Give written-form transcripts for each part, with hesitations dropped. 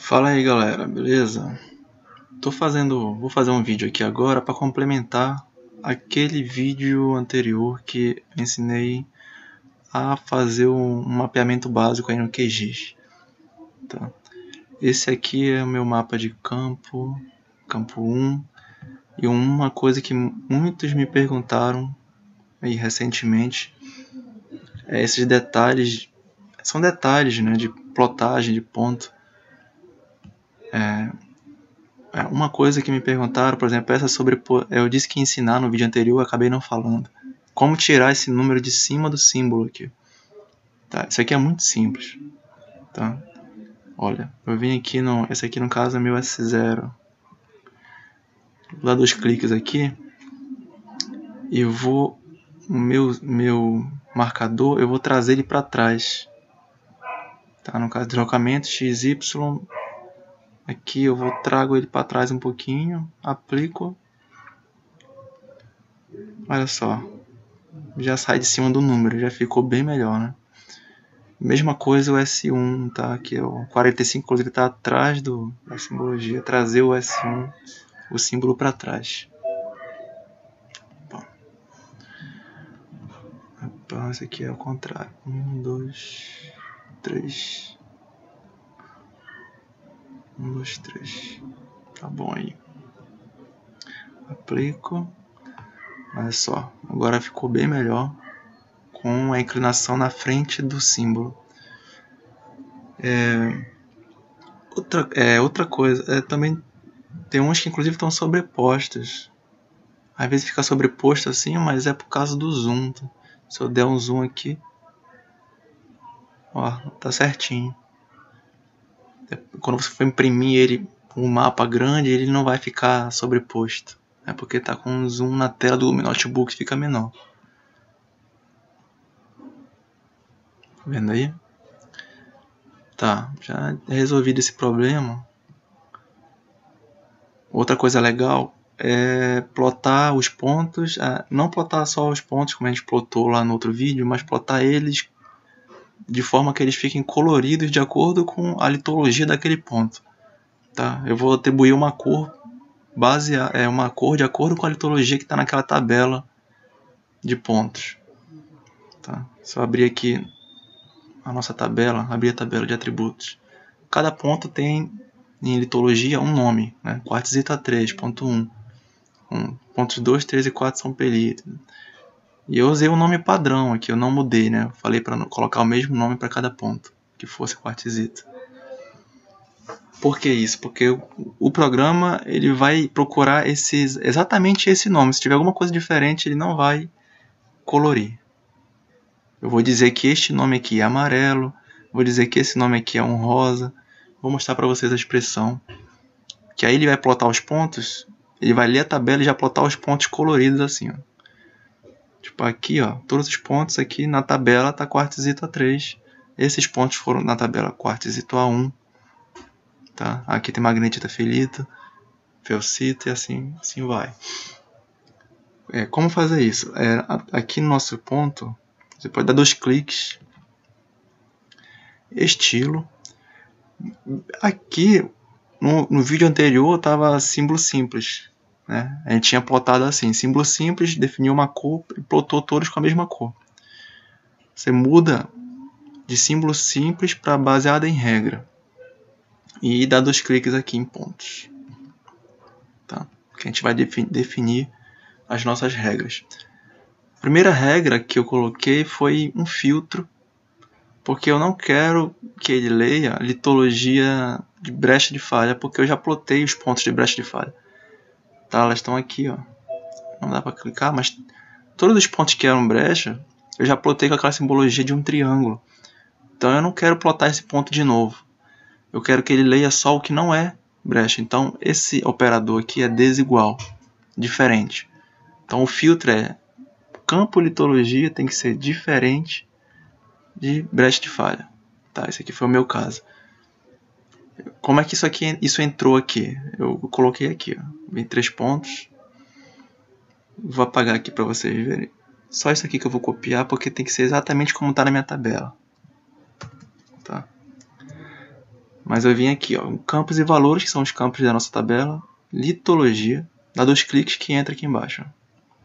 Fala aí galera, beleza? Vou fazer um vídeo aqui agora para complementar aquele vídeo anterior que eu ensinei a fazer um mapeamento básico aí no QGIS. Tá? Esse aqui é o meu mapa de campo 1, e uma coisa que muitos me perguntaram aí recentemente é esses detalhes, são detalhes, né, de plotagem de ponto. Uma coisa que me perguntaram, por exemplo, eu disse que ia ensinar no vídeo anterior, eu acabei não falando. Como tirar esse número de cima do símbolo aqui. Tá, isso aqui é muito simples. Tá? Olha, eu vim aqui esse aqui no caso é meu S0. Vou dar 2 cliques aqui e o meu marcador, eu vou trazer ele para trás. Tá? No caso, deslocamento XY. Aqui eu trago ele para trás um pouquinho, aplico. Olha só, já sai de cima do número, já ficou bem melhor, né? Mesma coisa o S1, tá? Que é o 45, inclusive está atrás da simbologia, trazer o S1, o símbolo para trás. Bom, então esse aqui é o contrário. 1, 2, 3. 1, 2, 3. Tá bom aí. Aplico. Olha só, agora ficou bem melhor com a inclinação na frente do símbolo. Outra coisa, também tem uns que inclusive estão sobrepostos. Às vezes fica sobreposto assim, mas é por causa do zoom. Tá? Se eu der um zoom aqui, ó, tá certinho. Quando você for imprimir ele, um mapa grande, ele não vai ficar sobreposto. É porque tá com um zoom na tela do notebook, fica menor. Tá vendo aí? Tá, já resolvido esse problema. Outra coisa legal é plotar os pontos, não plotar só os pontos como a gente plotou lá no outro vídeo, mas plotar eles de forma que eles fiquem coloridos de acordo com a litologia daquele ponto. Tá? Eu vou atribuir uma cor uma cor de acordo com a litologia que está naquela tabela de pontos. Tá? Se eu abrir aqui a nossa tabela, abrir a tabela de atributos, cada ponto tem em litologia um nome, né? Quartzita 3.1, pontos 2, 3 e 4 são pelídeos. E eu usei o nome padrão aqui, eu não mudei, né? Eu falei para colocar o mesmo nome para cada ponto, que fosse quartzita. Por que isso? Porque o programa ele vai procurar exatamente esse nome. Se tiver alguma coisa diferente, ele não vai colorir. Eu vou dizer que este nome aqui é amarelo, vou dizer que esse nome aqui é um rosa. Vou mostrar para vocês a expressão. Que aí ele vai plotar os pontos, ele vai ler a tabela e já plotar os pontos coloridos assim, ó. Tipo aqui, ó, todos os pontos aqui na tabela tá quartzito A3. Esses pontos foram na tabela quartzito A1. Tá? Aqui tem magnetita felita, felcita e assim vai. Como fazer isso? Aqui no nosso ponto, você pode dar 2 cliques, estilo. Aqui no vídeo anterior estava símbolo simples, né? A gente tinha plotado assim, símbolo simples, definiu uma cor e plotou todos com a mesma cor. Você muda de símbolo simples para baseado em regra. E dá 2 cliques aqui em pontos. Tá? Que a gente vai definir as nossas regras. A primeira regra que eu coloquei foi um filtro, porque eu não quero que ele leia a litologia de brecha de falha, porque eu já plotei os pontos de brecha de falha. Tá? Elas estão aqui, ó. Não dá para clicar, mas todos os pontos que eram brecha, eu já plotei com aquela simbologia de um triângulo. Então eu não quero plotar esse ponto de novo. Eu quero que ele leia só o que não é brecha. Então esse operador aqui é desigual, diferente. Então o filtro campo litologia tem que ser diferente de brecha de falha. Tá, esse aqui foi o meu caso. Como é que isso entrou aqui? Eu coloquei aqui, ó, em 3 pontos. Vou apagar aqui para vocês verem. Só isso aqui que eu vou copiar porque tem que ser exatamente como está na minha tabela. Tá? Mas eu vim aqui, ó, campos e valores, que são os campos da nossa tabela, litologia, dá 2 cliques que entra aqui embaixo. Ó.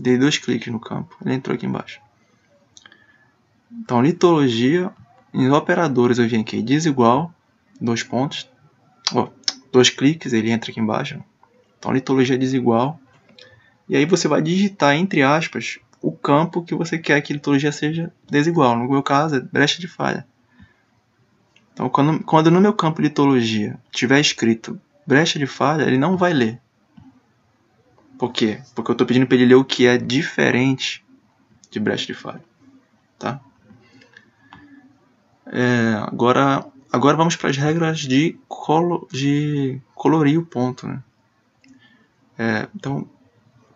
Dei 2 cliques no campo, ele entrou aqui embaixo. Então, litologia, em operadores eu vim aqui, desigual, 2 pontos, 2 cliques, ele entra aqui embaixo. Então, litologia desigual. E aí você vai digitar, entre aspas, o campo que você quer que a litologia seja desigual. No meu caso, é brecha de falha. Então, quando no meu campo litologia tiver escrito brecha de falha, ele não vai ler. Por quê? Porque eu estou pedindo para ele ler o que é diferente de brecha de falha. Tá? Agora vamos para as regras de colorir o ponto. Né? Então,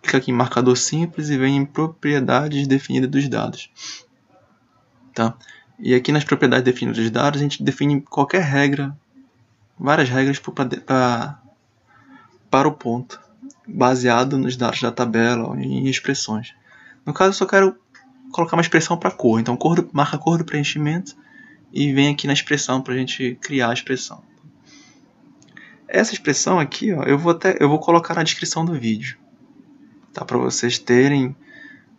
clica aqui em marcador simples e vem em propriedades definidas dos dados. Tá? E aqui nas propriedades definidas dos dados, a gente define qualquer regra, várias regras para o ponto, baseado nos dados da tabela ou em expressões. No caso, eu só quero colocar uma expressão para cor. Então, marca a cor do preenchimento e vem aqui na expressão para a gente criar a expressão. Essa expressão aqui, ó, eu vou colocar na descrição do vídeo, tá? Para vocês terem.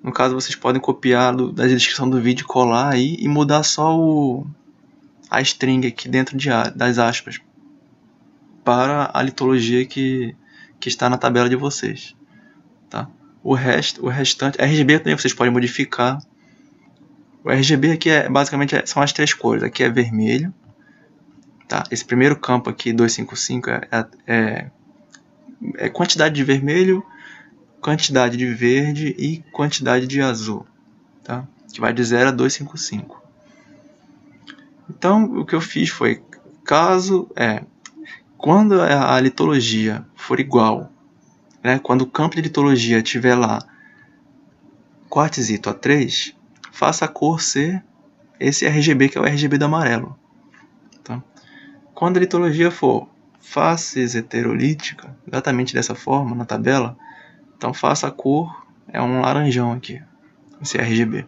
No caso, vocês podem copiar da descrição do vídeo, colar aí e mudar só a string aqui dentro das aspas para a litologia que está na tabela de vocês. Tá? O restante, RGB também vocês podem modificar. O RGB aqui basicamente são as 3 cores. Aqui é vermelho. Tá? Esse primeiro campo aqui, 255, é quantidade de vermelho, quantidade de verde e quantidade de azul, tá? Que vai de 0 a 255. Então, o que eu fiz foi, quando a litologia for igual, né, quando o campo de litologia tiver lá quartzito a 3, faça a cor ser esse RGB, que é o RGB do amarelo. Tá? Quando a litologia for faces heterolítica, exatamente dessa forma, na tabela, então faça a cor, é um laranjão aqui, esse RGB.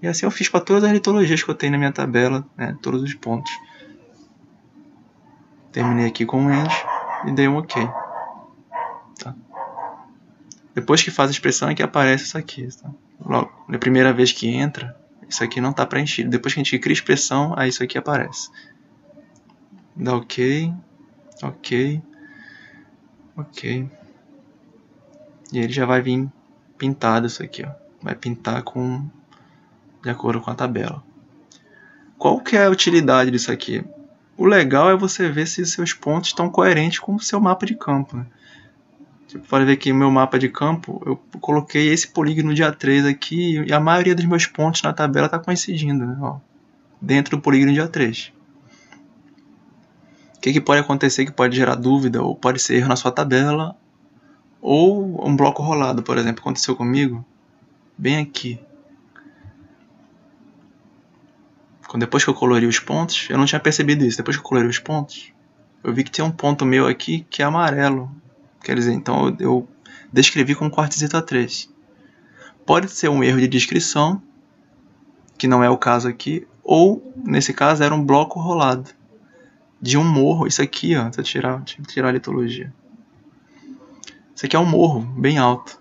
E assim eu fiz para todas as litologias que eu tenho na minha tabela, né, todos os pontos. Terminei aqui com o end e dei um OK. Tá? Depois que faz a expressão é que aparece isso aqui. Tá? Logo, na primeira vez que entra, isso aqui não está preenchido. Depois que a gente cria a expressão, aí isso aqui aparece. Dá OK, OK, OK. E ele já vai vir pintado isso aqui, ó. Vai pintar de acordo com a tabela. Qual que é a utilidade disso aqui? O legal é você ver se os seus pontos estão coerentes com o seu mapa de campo. Né? Tipo, pode ver que o meu mapa de campo, eu coloquei esse polígono de A3 aqui e a maioria dos meus pontos na tabela está coincidindo, né? Ó, dentro do polígono de A3. O que pode acontecer que pode gerar dúvida ou pode ser erro na sua tabela ou um bloco rolado, por exemplo, aconteceu comigo bem aqui. Depois que eu colori os pontos, eu não tinha percebido isso. Depois que eu colori os pontos, eu vi que tem um ponto meu aqui que é amarelo. Quer dizer, então eu descrevi com quartzito A3. Pode ser um erro de descrição, que não é o caso aqui, ou, nesse caso, era um bloco rolado de um morro. Isso aqui, ó, deixa eu tirar a litologia. Isso aqui é um morro bem alto.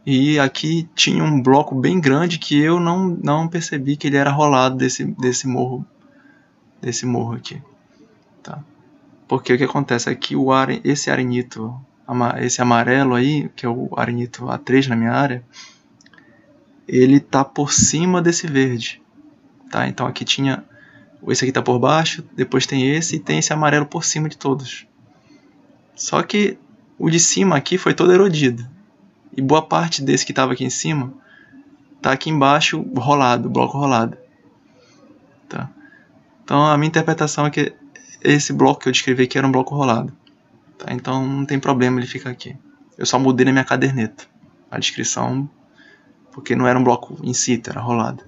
E aqui tinha um bloco bem grande que eu não percebi que ele era rolado desse morro aqui. Tá? Porque o que acontece aqui, esse arenito, esse amarelo aí, que é o arenito A3 na minha área, ele tá por cima desse verde. Tá? Então aqui tinha, esse aqui tá por baixo, depois tem esse e tem esse amarelo por cima de todos. Só que o de cima aqui foi todo erodido. E boa parte desse que estava aqui em cima está aqui embaixo rolado, bloco rolado. Tá? Então a minha interpretação é que esse bloco que eu descrevi aqui era um bloco rolado. Tá? Então não tem problema ele ficar aqui. Eu só mudei na minha caderneta a descrição, porque não era um bloco in situ, era rolado.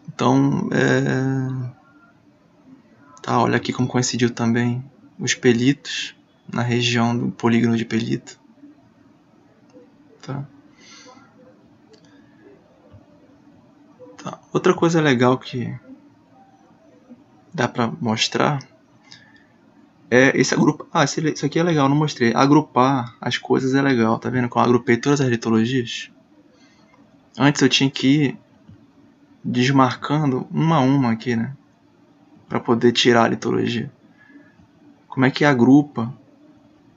Então, tá, olha aqui como coincidiu também os pelitos na região do polígono de pelito. Tá. Outra coisa legal que dá pra mostrar é esse agrupar. Ah, isso aqui é legal, não mostrei. Agrupar as coisas é legal, tá vendo? Quando eu agrupei todas as litologias. Antes eu tinha que ir desmarcando uma a uma aqui, né? Pra poder tirar a litologia. Como é que agrupa?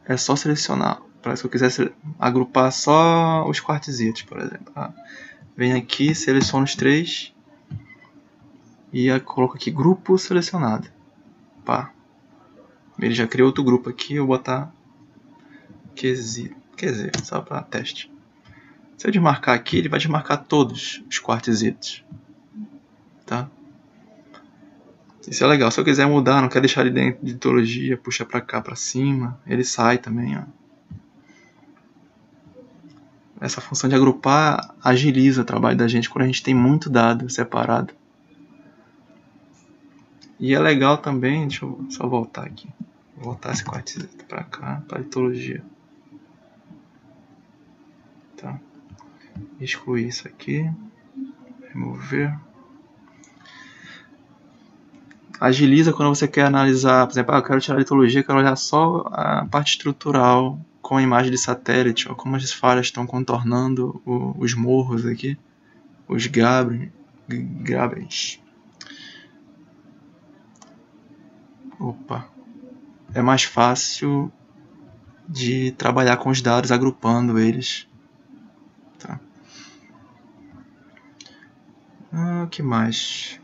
É só selecionar. Parece que eu quisesse agrupar só os quartzitos, por exemplo. Vem aqui, seleciono os 3 e coloco aqui grupo selecionado. Pá. Ele já criou outro grupo aqui, eu vou botar QZ, só para teste. Se eu desmarcar aqui, ele vai desmarcar todos os quartzitos. Tá? Isso é legal. Se eu quiser mudar, não quero deixar ele dentro de litologia, puxa para cá, para cima, ele sai também, ó. Essa função de agrupar agiliza o trabalho da gente quando a gente tem muito dado separado. E é legal também, deixa eu só voltar aqui. Vou voltar esse quartzito para cá, para litologia. Tá. Excluir isso aqui. Remover. Agiliza quando você quer analisar, por exemplo, eu quero tirar a litologia, quero olhar só a parte estrutural com a imagem de satélite, ó, como as falhas estão contornando os morros aqui, os grabens. Opa, é mais fácil de trabalhar com os dados agrupando eles. Tá. O que mais?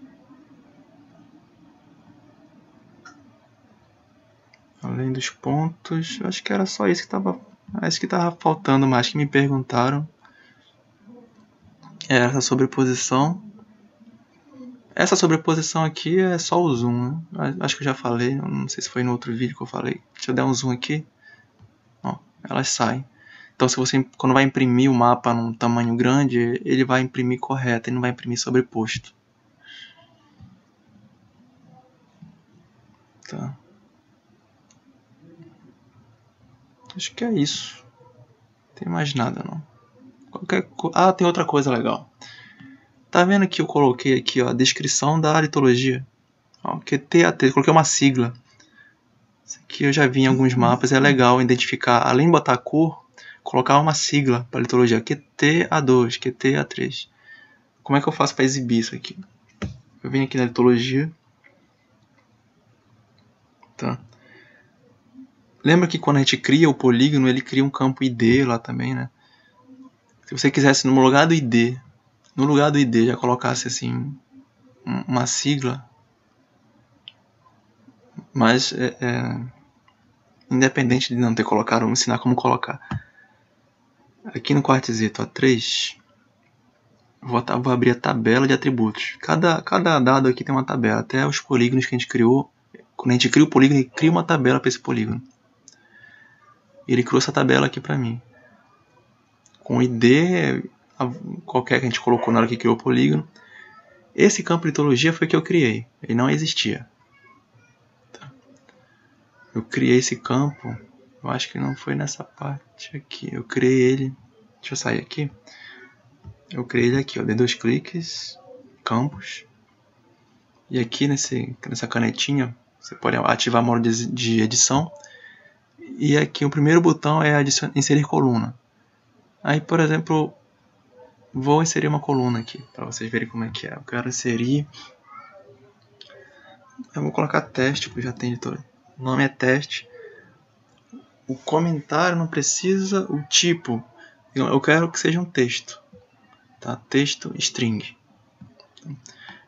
Além dos pontos, acho que era só isso que estava faltando mais, que me perguntaram. É essa sobreposição. Essa sobreposição aqui é só o zoom, né? Acho que eu já falei, não sei se foi no outro vídeo que eu falei. Se eu der um zoom aqui, ó, elas saem. Então se você, quando vai imprimir o mapa num tamanho grande, ele vai imprimir correto, ele não vai imprimir sobreposto. Tá. Acho que é isso. Não tem mais nada não. Tem outra coisa legal. Tá vendo que eu coloquei aqui, ó, a descrição da litologia? Ó, QTAT, coloquei uma sigla. Isso aqui eu já vi em alguns mapas, é legal identificar, além de botar a cor, colocar uma sigla para litologia, QTA2, QTA3. Como é que eu faço para exibir isso aqui? Eu venho aqui na litologia. Tá. Lembra que quando a gente cria o polígono, ele cria um campo ID lá também, né? Se você quisesse no lugar do ID, já colocasse assim uma sigla, mas independente de não ter colocado, vamos ensinar como colocar. Aqui no quartzito A3, vou abrir a tabela de atributos. Cada dado aqui tem uma tabela, até os polígonos que a gente criou. Quando a gente cria o polígono, ele cria uma tabela para esse polígono. Ele criou essa tabela aqui para mim. Com ID qualquer que a gente colocou na hora que criou o polígono. Esse campo de litologia foi que eu criei. Ele não existia. Tá. Eu criei esse campo. Eu acho que não foi nessa parte aqui. Eu criei ele. Deixa eu sair aqui. Eu criei ele aqui, ó. Dei 2 cliques. Campos. E aqui nessa canetinha, você pode ativar o modo de edição. E aqui o primeiro botão é inserir coluna. Aí, por exemplo, vou inserir uma coluna aqui, para vocês verem como é que é. Eu quero inserir... Eu vou colocar teste, porque já tem editor. O nome é teste. O comentário não precisa, o tipo... Eu quero que seja um texto. Tá? Texto string.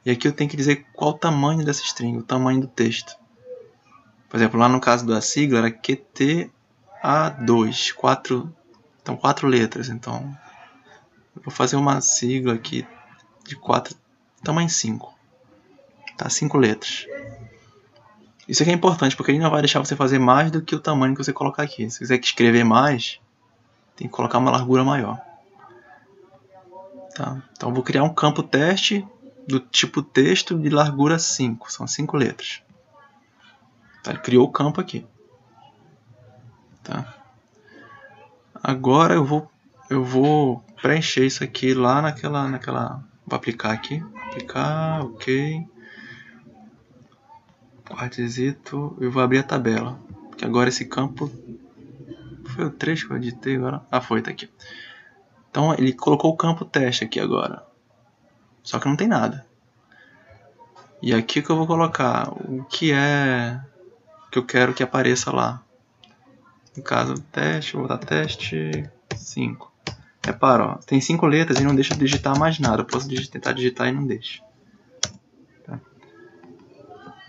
E aqui eu tenho que dizer qual o tamanho dessa string, o tamanho do texto. Por exemplo, lá no caso da sigla era QTA2, 4 letras. Então, eu vou fazer uma sigla aqui de 4, tamanho 5. Tá? 5 letras. Isso aqui é importante, porque ele não vai deixar você fazer mais do que o tamanho que você colocar aqui. Se você quiser escrever mais, tem que colocar uma largura maior. Tá? Então, eu vou criar um campo teste do tipo texto de largura 5. São 5 letras. Tá? Ele criou o campo aqui. Tá? Agora eu vou preencher isso aqui lá naquela... Vou aplicar aqui. Aplicar, ok. quartzito, eu vou abrir a tabela, porque agora esse campo foi o 3 que eu editei agora. Ah, foi, tá aqui. Então ele colocou o campo teste aqui agora, só que não tem nada. E aqui que eu vou colocar o que é que eu quero que apareça lá. No caso, teste, vou botar teste 5. Repara, ó, tem 5 letras e não deixa eu digitar mais nada. Eu posso tentar digitar e não deixa. Tá.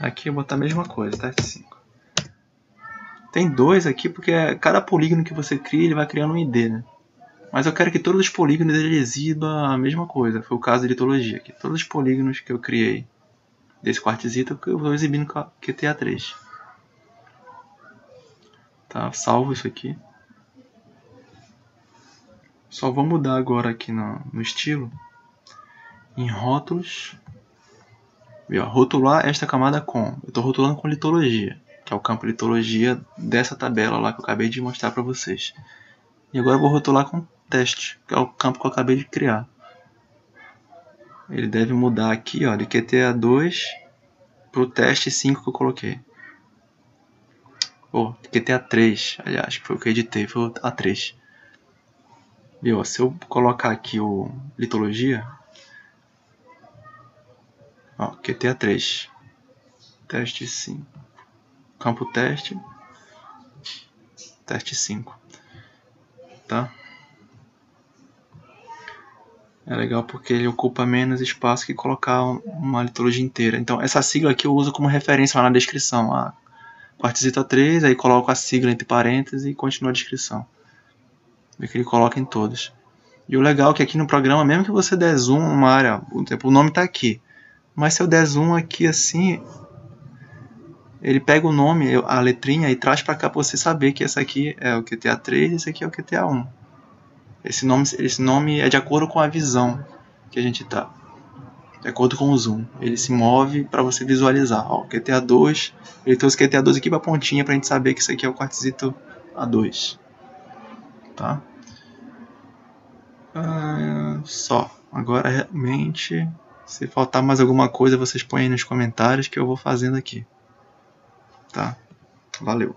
Aqui eu vou botar a mesma coisa, teste 5. Tem 2 aqui porque cada polígono que você cria, ele vai criando um ID, né? Mas eu quero que todos os polígonos ele exiba a mesma coisa. Foi o caso de litologia aqui. Todos os polígonos que eu criei desse quartzito eu vou exibir no QTA3. Tá, salvo isso aqui. Só vou mudar agora aqui no estilo. Em rótulos. E, ó, rotular esta camada com. Eu estou rotulando com litologia, que é o campo litologia dessa tabela lá que eu acabei de mostrar para vocês. E agora eu vou rotular com teste, que é o campo que eu acabei de criar. Ele deve mudar aqui, ó, de QTA2 para o teste 5 que eu coloquei. Ou QTA3, aliás, que foi o que eu editei, foi o A3. Viu? Se eu colocar aqui o litologia, ó, QTA3, teste 5, campo teste, teste 5, tá? É legal porque ele ocupa menos espaço que colocar uma litologia inteira. Então essa sigla aqui eu uso como referência lá na descrição, a quartzito A3, aí coloco a sigla entre parênteses e continua a descrição. Vê que ele coloca em todos. E o legal é que aqui no programa, mesmo que você der zoom uma área, por exemplo, o nome está aqui, mas se eu der zoom aqui assim, ele pega o nome, a letrinha, e traz para cá para você saber que esse aqui é o QTA3 e esse aqui é o QTA1. Esse nome é de acordo com a visão que a gente está. De acordo com o zoom. Ele se move para você visualizar. Ó, QTA2, ele trouxe QTA2 aqui para a pontinha para a gente saber que isso aqui é o quartzito A2. Tá? Só. Agora realmente, se faltar mais alguma coisa, vocês põem aí nos comentários que eu vou fazendo aqui. Tá? Valeu.